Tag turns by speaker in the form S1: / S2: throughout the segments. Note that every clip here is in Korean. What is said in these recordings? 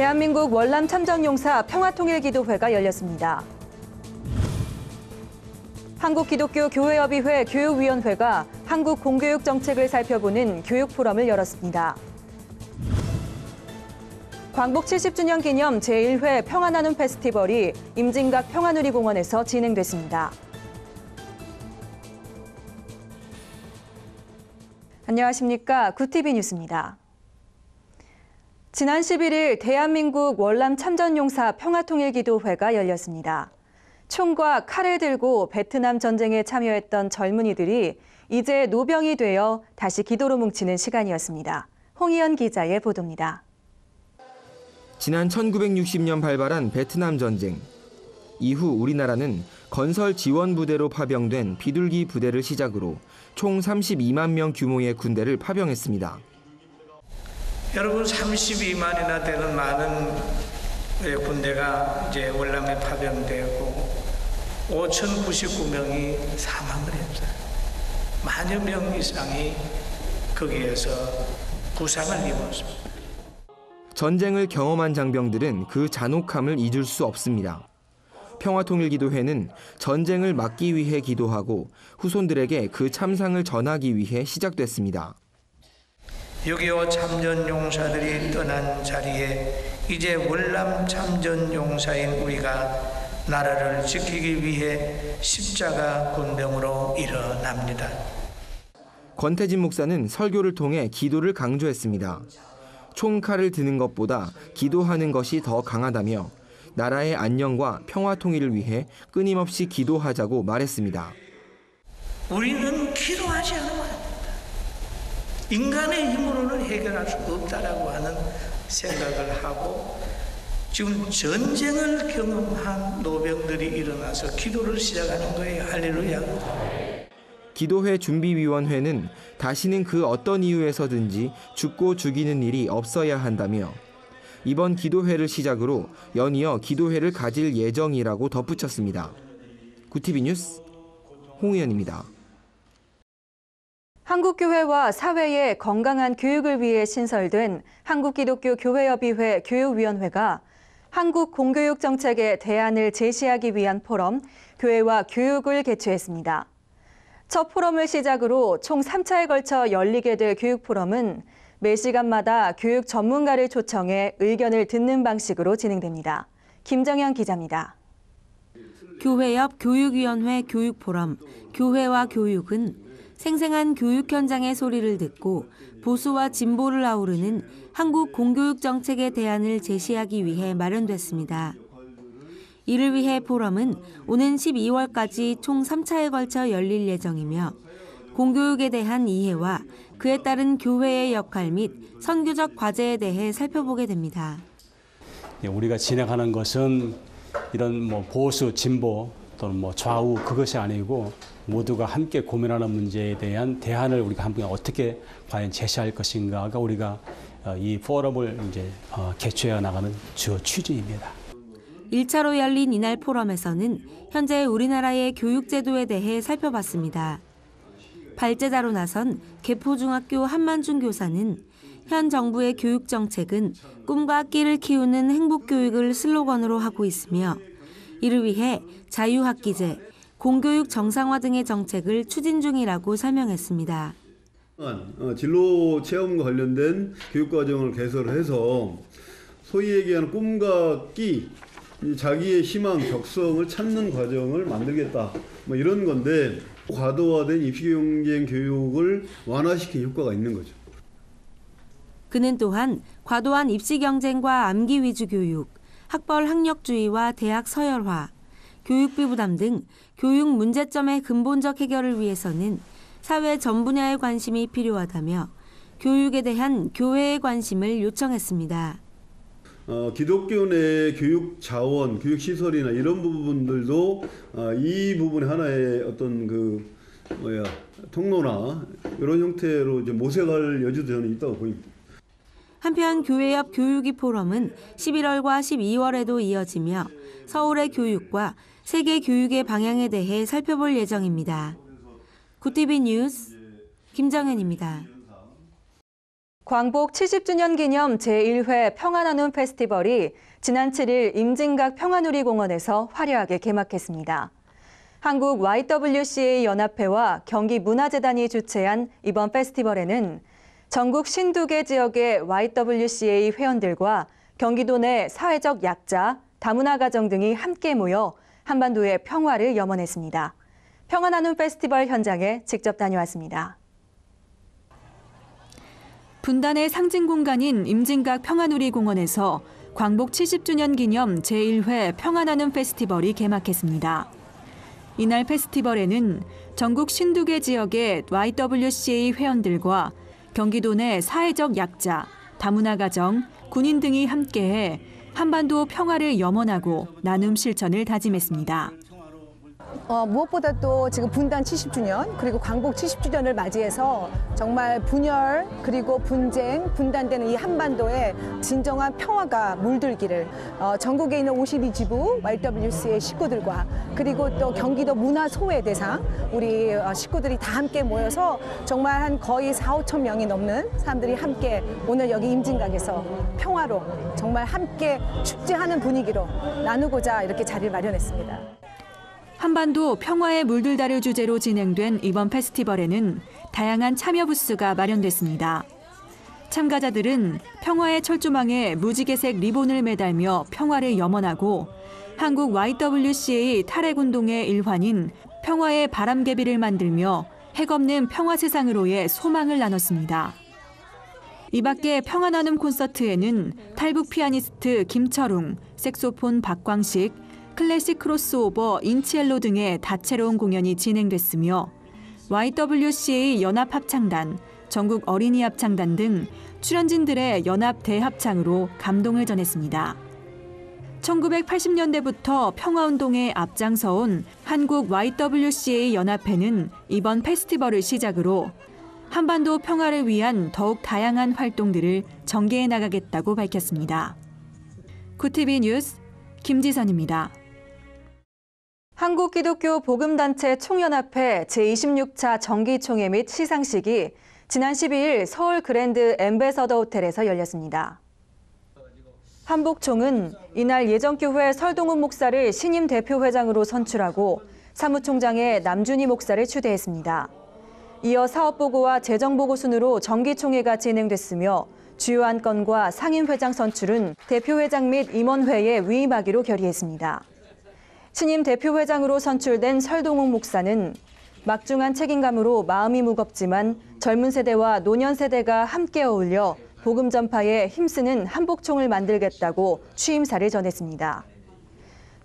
S1: 대한민국 월남 참전용사 평화통일기도회가 열렸습니다. 한국기독교교회협의회 교육위원회가 한국 공교육 정책을 살펴보는 교육포럼을 열었습니다. 광복 70주년 기념 제1회 평화나눔 페스티벌이 임진각 평화누리공원에서 진행됐습니다. 안녕하십니까. 구티비 뉴스입니다. 지난 11일 대한민국 월남 참전용사 평화통일기도회가 열렸습니다. 총과 칼을 들고 베트남 전쟁에 참여했던 젊은이들이 이제 노병이 되어 다시 기도로 뭉치는 시간이었습니다. 홍희연 기자의 보도입니다.
S2: 지난 1960년 발발한 베트남 전쟁. 이후 우리나라는 건설 지원 부대로 파병된 비둘기 부대를 시작으로 총 32만 명 규모의 군대를 파병했습니다.
S3: 여러분 32만이나 되는 많은 군대가 이제 월남에 파병되고 5,099명이 사망을 했어요. 만여 명 이상이 거기에서 부상을 입었습니다.
S2: 전쟁을 경험한 장병들은 그 잔혹함을 잊을 수 없습니다. 평화통일기도회는 전쟁을 막기 위해 기도하고 후손들에게 그 참상을 전하기 위해 시작됐습니다.
S3: 6.25 참전용사들이 떠난 자리에 이제 월남 참전용사인 우리가 나라를 지키기 위해 십자가 군병으로 일어납니다.
S2: 권태진 목사는 설교를 통해 기도를 강조했습니다. 총칼을 드는 것보다 기도하는 것이 더 강하다며 나라의 안녕과 평화 통일을 위해 끊임없이 기도하자고 말했습니다.
S3: 우리는 기도하지 않으면 안 된다. 인간의 힘으로는 해결할 수 없다라고 하는 생각을 하고 지금 전쟁을 경험한 노병들이 일어나서 기도를 시작하는 거예요. 할렐루야.
S2: 기도회 준비위원회는 다시는 그 어떤 이유에서든지 죽고 죽이는 일이 없어야 한다며 이번 기도회를 시작으로 연이어 기도회를 가질 예정이라고 덧붙였습니다. 구티비 뉴스 홍의연입니다.
S1: 한국교회와 사회의 건강한 교육을 위해 신설된 한국기독교교회협의회 교육위원회가 한국 공교육 정책의 대안을 제시하기 위한 포럼 교회와 교육을 개최했습니다. 첫 포럼을 시작으로 총 3차에 걸쳐 열리게 될 교육 포럼은 매 시간마다 교육 전문가를 초청해 의견을 듣는 방식으로 진행됩니다. 김정현 기자입니다.
S4: 교회협 교육위원회 교육포럼 교회와 교육은 생생한 교육 현장의 소리를 듣고 보수와 진보를 아우르는 한국 공교육 정책의 대안을 제시하기 위해 마련됐습니다. 이를 위해 포럼은 오는 12월까지 총 3차에 걸쳐 열릴 예정이며 공교육에 대한 이해와 그에 따른 교회의 역할 및 선교적 과제에 대해 살펴보게 됩니다.
S5: 우리가 진행하는 것은 이런 보수, 진보 또는 좌우 그것이 아니고 모두가 함께 고민하는 문제에 대한 대안을 우리가 함께 어떻게 과연 제시할 것인가가 우리가 이 포럼을 이제 개최해 나가는 주 취지입니다.
S4: 1차로 열린 이날 포럼에서는 현재 우리나라의 교육제도에 대해 살펴봤습니다. 발제자로 나선 개포중학교 한만중 교사는 현 정부의 교육 정책은 꿈과 끼를 키우는 행복교육을 슬로건으로 하고 있으며 이를 위해 자유학기제, 공교육 정상화 등의 정책을 추진 중이라고 설명했습니다.
S6: 진로 체험과 관련된 교육과정을 개설해서 소위 얘기하는 꿈과 끼, 자기의 희망, 적성을 찾는 과정을 만들겠다. 이런 건데 과도화된 입시경쟁 교육을 완화시킨 효과가 있는 거죠.
S4: 그는 또한 과도한 입시 경쟁과 암기 위주 교육, 학벌 학력주의와 대학 서열화, 교육비 부담 등 교육 문제점의 근본적 해결을 위해서는 사회 전 분야의 관심이 필요하다며 교육에 대한 교회의 관심을 요청했습니다.
S6: 기독교 내 교육 자원, 교육 시설이나 이런 부분들도 이 부분의 하나의 어떤 통로나 이런 형태로 이제 모색할 여지도 저는 있다고 보입니다.
S4: 한편 교회협 교육위 포럼은 11월과 12월에도 이어지며 서울의 교육과 세계 교육의 방향에 대해 살펴볼 예정입니다. 구티비 뉴스 김정현입니다.
S1: 광복 70주년 기념 제1회 평화나눔 페스티벌이 지난 7일 임진각 평화누리공원에서 화려하게 개막했습니다. 한국 YWCA 연합회와 경기문화재단이 주최한 이번 페스티벌에는 전국 52개 지역의 YWCA 회원들과 경기도 내 사회적 약자, 다문화 가정 등이 함께 모여 한반도의 평화를 염원했습니다. 평화나눔 페스티벌 현장에 직접 다녀왔습니다. 분단의 상징 공간인 임진각 평화누리공원에서 광복 70주년 기념 제1회 평화나눔 페스티벌이 개막했습니다. 이날 페스티벌에는 전국 52개 지역의 YWCA 회원들과 경기도 내 사회적 약자, 다문화 가정, 군인 등이 함께해 한반도 평화를 염원하고 나눔 실천을 다짐했습니다.
S7: 무엇보다 지금 분단 70주년 그리고 광복 70주년을 맞이해서 정말 분열 그리고 분쟁, 분단되는 이 한반도에 진정한 평화가 물들기를 전국에 있는 52지부 YWCA 식구들과 그리고 또 경기도 문화소외대상 우리 식구들이 다 함께 모여서 정말 한 거의 4,5천 명이 넘는 사람들이 함께 오늘 여기 임진각에서 평화로 정말 함께 축제하는 분위기로 나누고자 이렇게 자리를 마련했습니다.
S1: 한반도 평화에 물들다를 주제로 진행된 이번 페스티벌에는 다양한 참여 부스가 마련됐습니다. 참가자들은 평화의 철조망에 무지개색 리본을 매달며 평화를 염원하고 한국 YWCA 탈핵운동의 일환인 평화의 바람개비를 만들며 핵없는 평화 세상으로의 소망을 나눴습니다. 이 밖에 평화나눔 콘서트에는 탈북 피아니스트 김철웅, 색소폰 박광식, 클래식 크로스오버 인치엘로 등의 다채로운 공연이 진행됐으며 YWCA 연합합창단, 전국 어린이 합창단 등 출연진들의 연합 대합창으로 감동을 전했습니다. 1980년대부터 평화운동에 앞장서온 한국 YWCA 연합회는 이번 페스티벌을 시작으로 한반도 평화를 위한 더욱 다양한 활동들을 전개해 나가겠다고 밝혔습니다. 쿠티비 뉴스 김지선입니다. 한국기독교 복음단체 총연합회 제26차 정기총회 및 시상식이 지난 12일 서울 그랜드 엠베서더 호텔에서 열렸습니다. 한복총은 이날 예정교회 설동훈 목사를 신임 대표회장으로 선출하고 사무총장에 남준희 목사를 추대했습니다. 이어 사업보고와 재정보고 순으로 정기총회가 진행됐으며 주요 안건과 상임회장 선출은 대표회장 및 임원회에 위임하기로 결의했습니다. 신임 대표회장으로 선출된 설동훈 목사는 막중한 책임감으로 마음이 무겁지만 젊은 세대와 노년 세대가 함께 어울려 복음 전파에 힘쓰는 한복총을 만들겠다고 취임사를 전했습니다.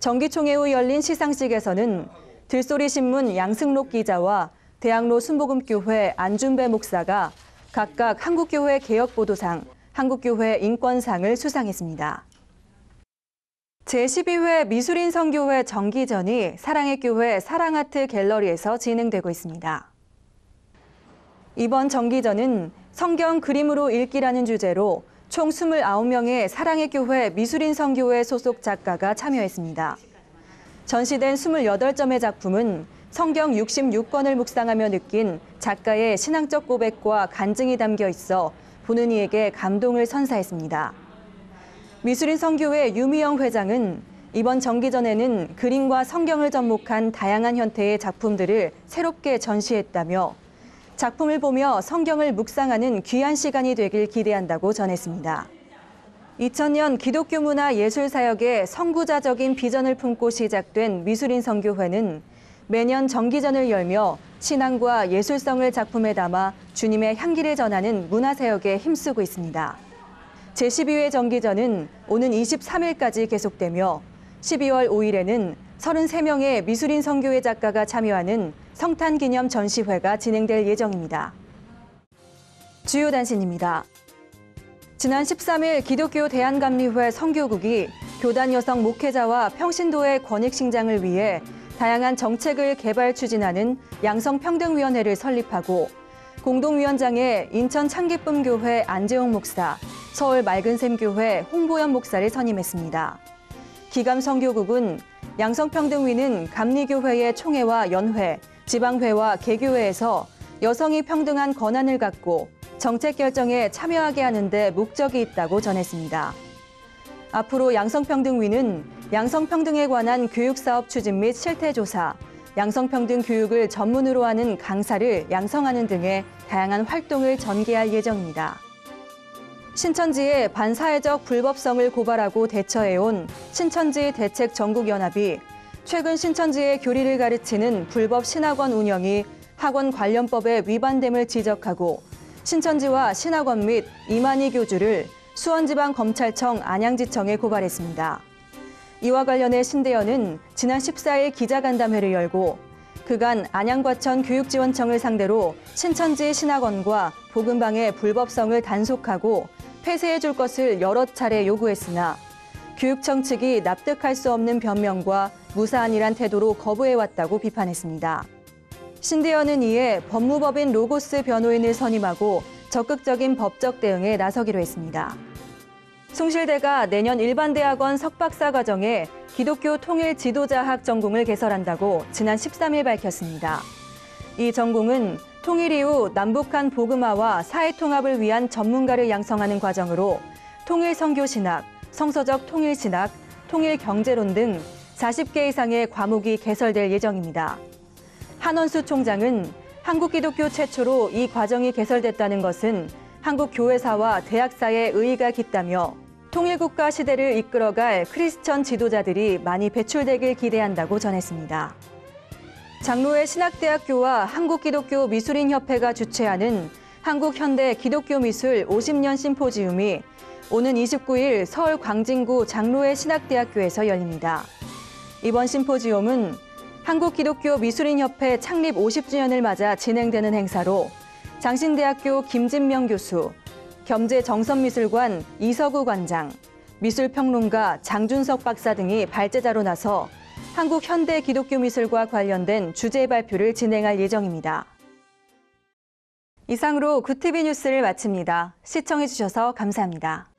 S1: 정기총회 후 열린 시상식에서는 들소리신문 양승록 기자와 대학로 순복음교회 안준배 목사가 각각 한국교회 개혁보도상, 한국교회 인권상을 수상했습니다. 제12회 미술인 선교회 정기전이 사랑의 교회 사랑아트 갤러리에서 진행되고 있습니다. 이번 정기전은 성경 그림으로 읽기라는 주제로 총 29명의 사랑의 교회 미술인 선교회 소속 작가가 참여했습니다. 전시된 28점의 작품은 성경 66권을 묵상하며 느낀 작가의 신앙적 고백과 간증이 담겨 있어 보는 이에게 감동을 선사했습니다. 미술인 선교회 유미영 회장은 이번 정기전에는 그림과 성경을 접목한 다양한 형태의 작품들을 새롭게 전시했다며 작품을 보며 성경을 묵상하는 귀한 시간이 되길 기대한다고 전했습니다. 2000년 기독교 문화 예술 사역의 선구자적인 비전을 품고 시작된 미술인 선교회는 매년 정기전을 열며 신앙과 예술성을 작품에 담아 주님의 향기를 전하는 문화사역에 힘쓰고 있습니다. 제12회 정기전은 오는 23일까지 계속되며 12월 5일에는 33명의 미술인 선교회 작가가 참여하는 성탄기념 전시회가 진행될 예정입니다. 주요 단신입니다. 지난 13일 기독교 대한감리회 선교국이 교단 여성 목회자와 평신도의 권익신장을 위해 다양한 정책을 개발 추진하는 양성평등위원회를 설립하고 공동위원장에 인천 창기쁨교회 안재홍 목사, 서울 맑은샘교회 홍보연 목사를 선임했습니다. 기감선교국은 양성평등위는 감리교회의 총회와 연회, 지방회와 개교회에서 여성이 평등한 권한을 갖고 정책 결정에 참여하게 하는 데 목적이 있다고 전했습니다. 앞으로 양성평등위는 양성평등에 관한 교육사업 추진 및 실태조사, 양성평등 교육을 전문으로 하는 강사를 양성하는 등의 다양한 활동을 전개할 예정입니다. 신천지의 반사회적 불법성을 고발하고 대처해온 신천지 대책전국연합이 최근 신천지의 교리를 가르치는 불법 신학원 운영이 학원 관련법에 위반됨을 지적하고 신천지와 신학원 및 이만희 교주를 수원지방검찰청 안양지청에 고발했습니다. 이와 관련해 신대현은 지난 14일 기자간담회를 열고 그간 안양과천 교육지원청을 상대로 신천지 신학원과 복음방의 불법성을 단속하고 폐쇄해 줄 것을 여러 차례 요구했으나 교육청 측이 납득할 수 없는 변명과 무사안이란 태도로 거부해왔다고 비판했습니다. 신대현은 이에 법무법인 로고스 변호인을 선임하고 적극적인 법적 대응에 나서기로 했습니다. 숭실대가 내년 일반대학원 석박사 과정에 기독교 통일 지도자학 전공을 개설한다고 지난 13일 밝혔습니다. 이 전공은 통일 이후 남북한 복음화와 사회통합을 위한 전문가를 양성하는 과정으로 통일 선교신학, 성서적 통일신학, 통일경제론 등 40개 이상의 과목이 개설될 예정입니다. 한원수 총장은 한국 기독교 최초로 이 과정이 개설됐다는 것은 한국 교회사와 대학사의 의의가 깊다며 통일국가 시대를 이끌어갈 크리스천 지도자들이 많이 배출되길 기대한다고 전했습니다. 장로회 신학대학교와 한국기독교미술인협회가 주최하는 한국현대기독교미술 50년 심포지움이 오는 29일 서울 광진구 장로회 신학대학교에서 열립니다. 이번 심포지움은 한국기독교미술인협회 창립 50주년을 맞아 진행되는 행사로 장신대학교 김진명 교수, 겸재정선미술관 이서구 관장, 미술평론가 장준석 박사 등이 발제자로 나서 한국 현대 기독교 미술과 관련된 주제 발표를 진행할 예정입니다. 이상으로 구TV 뉴스를 마칩니다. 시청해주셔서 감사합니다.